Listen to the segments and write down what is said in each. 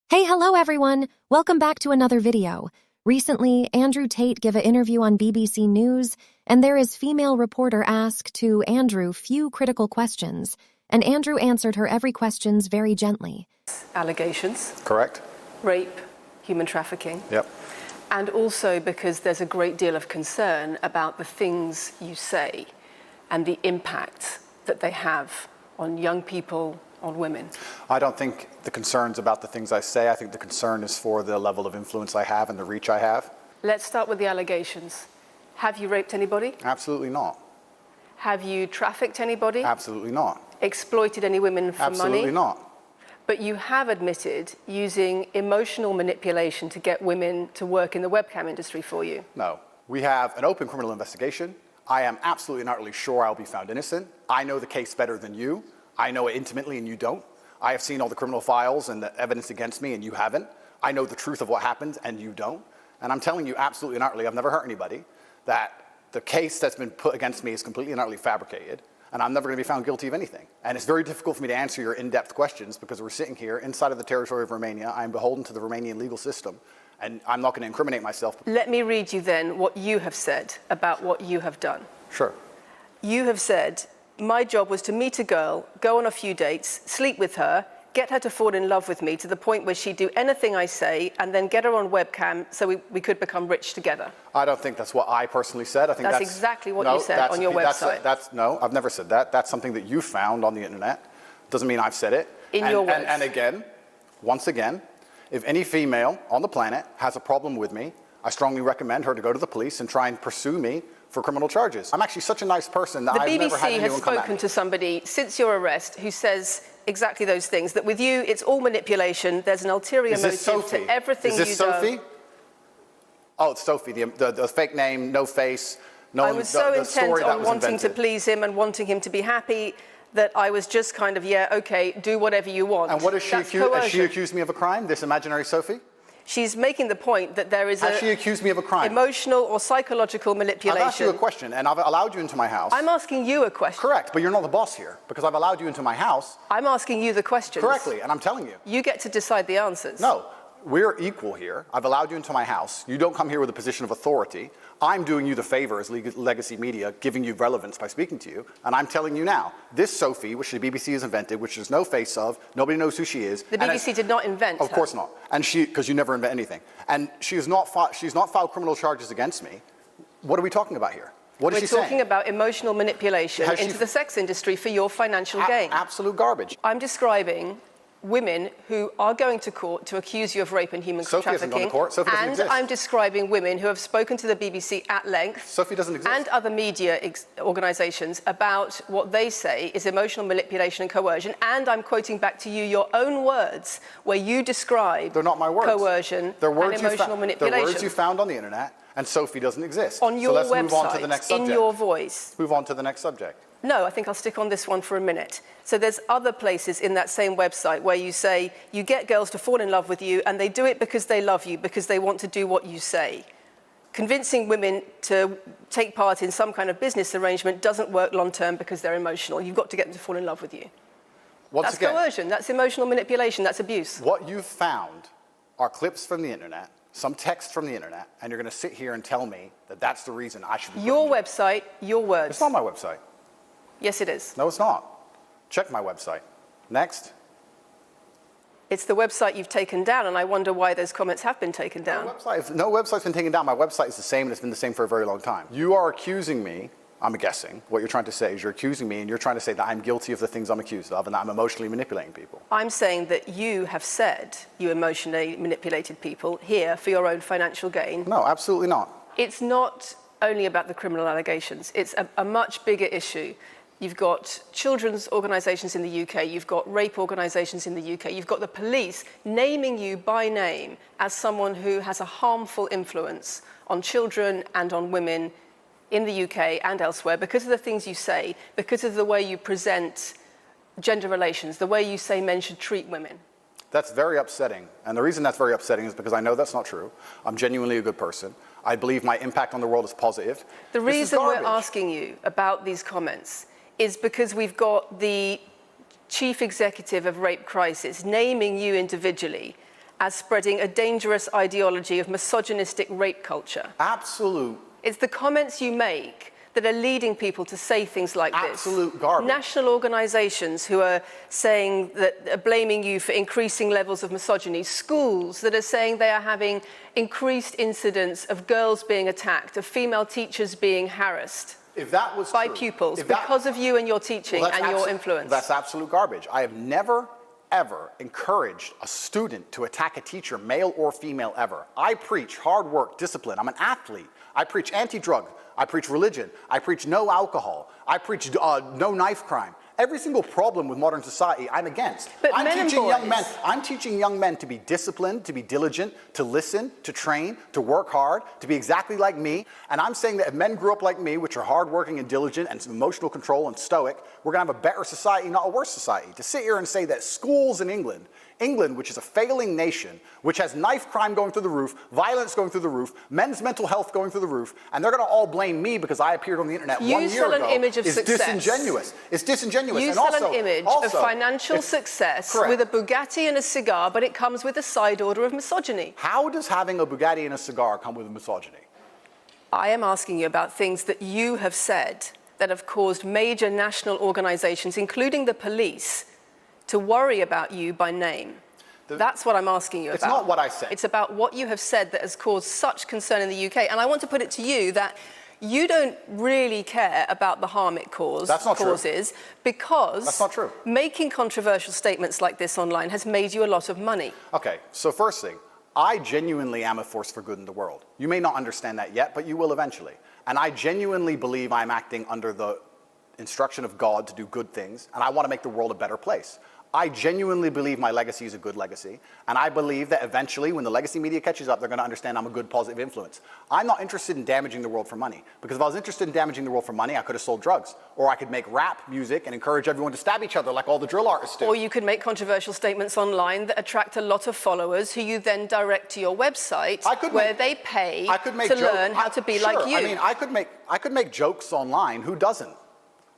Hello everyone! Welcome back to another video. Recently, Andrew Tate gave an interview on BBC News, and there is female reporter asked to Andrew few critical questions, and Andrew answered her every questions very gently. Allegations. Correct. Rape, human trafficking. Yep. And also because there's a great deal of concern about the things you say and the impact that they have on young people, on women. I don't think the concern's about the things I say. I think the concern is for the level of influence I have and the reach I have. Let's start with the allegations. Have you raped anybody? Absolutely not. Have you trafficked anybody? Absolutely not. Exploited any women for money? Absolutely not. But you have admitted using emotional manipulation to get women to work in the webcam industry for you. No. We have an open criminal investigation. I am absolutely and utterly sure I'll be found innocent. I know the case better than you. I know it intimately and you don't. I have seen all the criminal files and the evidence against me and you haven't. I know the truth of what happened and you don't. And I'm telling you absolutely and utterly, I've never hurt anybody, that the case that's been put against me is completely and utterly fabricated, and I'm never going to be found guilty of anything. And it's very difficult for me to answer your in-depth questions because we're sitting here inside of the territory of Romania. I'm beholden to the Romanian legal system, and I'm not going to incriminate myself. Let me read you then what you have said about what you have done. Sure. You have said, my job was to meet a girl, go on a few dates, sleep with her, get her to fall in love with me to the point where she'd do anything I say, and then get her on webcam so we could become rich together. I don't think that's what I personally said. I think that's exactly what you said on your website. No, I've never said that. That's something that you found on the internet. Doesn't mean I've said it. In your words. And again, once again, if any female on the planet has a problem with me, I strongly recommend her to go to the police and try and pursue me for criminal charges. I'm actually such a nice person that I've never had anyone come at me. The BBC has spoken to somebody since your arrest who says exactly those things, that with you it's all manipulation, there's an ulterior motive to everything you do. Is this Sophie? Oh, it's Sophie, the fake name, no face, no one, I was so intent on wanting to please him and wanting him to be happy that I was just kind of, yeah, okay, do whatever you want. And what is she accused? Has she accused me of a crime, this imaginary Sophie? She's making the point that there is Has she accused me of a crime? Emotional or psychological manipulation. I've asked you a question, and I've allowed you into my house. I'm asking you a question. Correct, but you're not the boss here, because I've allowed you into my house. I'm asking you the questions. Correctly, and I'm telling you. You get to decide the answers. No, we're equal here. I've allowed you into my house. You don't come here with a position of authority. I'm doing you the favor as legacy media, giving you relevance by speaking to you, and I'm telling you now, this Sophie, which the BBC has invented, which there's no face of, nobody knows who she is. The BBC did not invent her. Of course not, and because you never invent anything. And she's not filed criminal charges against me. What are we talking about here? What is she saying? We're talking about emotional manipulation into the sex industry for your financial gain. Absolute garbage. I'm describing women who are going to court to accuse you of rape and human trafficking. Hasn't gone to court. Sophie doesn't exist. I'm describing women who have spoken to the BBC at length. Sophie doesn't exist. And other media organisations about what they say is emotional manipulation and coercion. And I'm quoting back to you your own words where you describe They're not my words. Coercion and emotional manipulation. They're words you found on the internet, and Sophie doesn't exist. On your website, move on to the next subject. In your voice. Move on to the next subject. No, I think I'll stick on this one for a minute. So there's other places in that same website where you say you get girls to fall in love with you and they do it because they love you, because they want to do what you say. Convincing women to take part in some kind of business arrangement doesn't work long term because they're emotional. You've got to get them to fall in love with you. That's coercion, that's emotional manipulation, that's abuse. What you've found are clips from the internet, some text from the internet, and you're going to sit here and tell me that that's the reason I should be your website, your words. It's not my website. Yes, it is. No, it's not. Check my website. Next. It's the website you've taken down, and I wonder why those comments have been taken down. No website's been taken down. My website is the same, and it's been the same for a very long time. You are accusing me, I'm guessing, what you're trying to say is you're accusing me, and you're trying to say that I'm guilty of the things I'm accused of, and that I'm emotionally manipulating people. I'm saying that you have said you emotionally manipulated people here for your own financial gain. No, absolutely not. It's not only about the criminal allegations. It's a much bigger issue. You've got children's organisations in the UK, you've got rape organisations in the UK, you've got the police naming you by name as someone who has a harmful influence on children and on women in the UK and elsewhere because of the things you say, because of the way you present gender relations, the way you say men should treat women. That's very upsetting. And the reason that's very upsetting is because I know that's not true. I'm genuinely a good person. I believe my impact on the world is positive. The reason we're asking you about these comments is because we've got the chief executive of Rape Crisis naming you individually as spreading a dangerous ideology of misogynistic rape culture. Absolute. It's the comments you make that are leading people to say things like this. Absolute garbage. National organizations who are saying that are blaming you for increasing levels of misogyny. Schools that are saying they are having increased incidents of girls being attacked, of female teachers being harassed. If that was by true, pupils because of you and your teaching and your influence. That's absolute garbage. I have never, ever encouraged a student to attack a teacher, male or female, ever. I preach hard work, discipline. I'm an athlete. I preach anti-drug. I preach religion. I preach no alcohol. I preach no knife crime. Every single problem with modern society, I'm against. But I'm teaching young men to be disciplined, to be diligent, to listen, to train, to work hard, to be exactly like me. And I'm saying that if men grew up like me, which are hardworking and diligent and some emotional control and stoic, we're going to have a better society, not a worse society. To sit here and say that schools in England, which is a failing nation, which has knife crime going through the roof, violence going through the roof, men's mental health going through the roof, and they're going to all blame me because I appeared on the internet 1 year ago. You sell an image of success. Disingenuous. It's disingenuous. You sell an image of financial success with a Bugatti and a cigar, but it comes with a side order of misogyny. How does having a Bugatti and a cigar come with a misogyny? I am asking you about things that you have said that have caused major national organizations, including the police, to worry about you by name. That's what I'm asking you about. It's not what I said. It's about what you have said that has caused such concern in the UK. And I want to put it to you that you don't really care about the harm it causes. That's not true. Because that's not true. Making controversial statements like this online has made you a lot of money. Okay, so first thing, I genuinely am a force for good in the world. You may not understand that yet, but you will eventually. And I genuinely believe I'm acting under the instruction of God to do good things, and I want to make the world a better place. I genuinely believe my legacy is a good legacy, and I believe that eventually, when the legacy media catches up, they're going to understand I'm a good, positive influence. I'm not interested in damaging the world for money, because if I was interested in damaging the world for money, I could have sold drugs, or I could make rap music and encourage everyone to stab each other like all the drill artists do. Or you could make controversial statements online that attract a lot of followers who you then direct to your website where they pay to learn how to be like you. I mean, I could make jokes online. Who doesn't?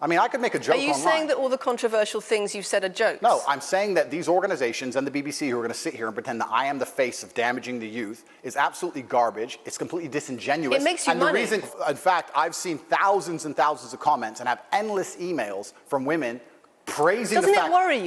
I mean, I could make a joke online. Are you saying that all the controversial things you've said are jokes? No, I'm saying that these organizations and the BBC who are going to sit here and pretend that I am the face of damaging the youth is absolutely garbage. It's completely disingenuous. It makes you money. And the reason, in fact, I've seen thousands and thousands of comments and have endless emails from women praising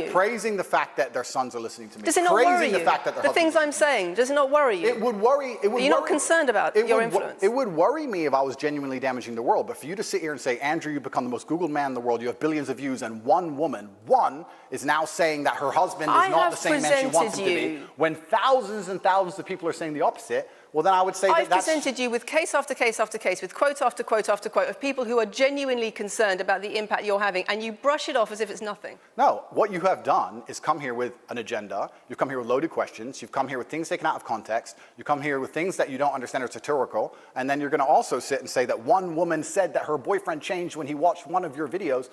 praising the fact that their sons are listening to me. Does it not worry you? The fact that the things I'm saying, does it not worry you? It would worry. You're not concerned about your influence? It would worry me if I was genuinely damaging the world. But for you to sit here and say, Andrew, you've become the most Googled man in the world, you have billions of views, and one woman, is now saying that her husband is not the same man she wants him to be, when thousands and thousands of people are saying the opposite, well, then I would say I've presented you with case after case after case, with quote after quote after quote of people who are genuinely concerned about the impact you're having, and you brush it off as if it's nothing. No, what you have done is come here with an agenda, you've come here with loaded questions, you've come here with things taken out of context, you come here with things that you don't understand are satirical, and then you're going to also sit and say that one woman said that her boyfriend changed when he watched one of your videos.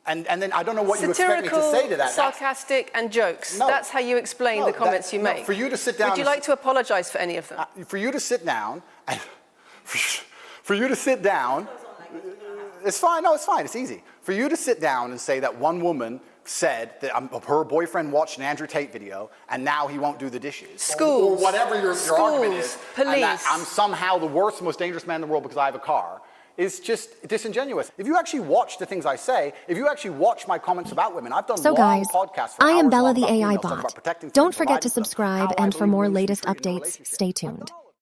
And then I don't know what you expect me to say to that. Sarcastic and jokes. No, that's how you explain the comments you make. For you to sit down. Would you like to apologize for any of them? For you to sit down, it's fine. No, it's fine. It's easy. For you to sit down and say that one woman said that her boyfriend watched an Andrew Tate video and now he won't do the dishes. Schools. Or whatever your argument is. Police. And that I'm somehow the worst, most dangerous man in the world because I have a car. Is just disingenuous. If you actually watch the things I say, if you actually watch my comments about women, I've done long podcasts for I am hours Bella long the about AI females, bot. Don't forget to subscribe, and for more latest updates, stay tuned.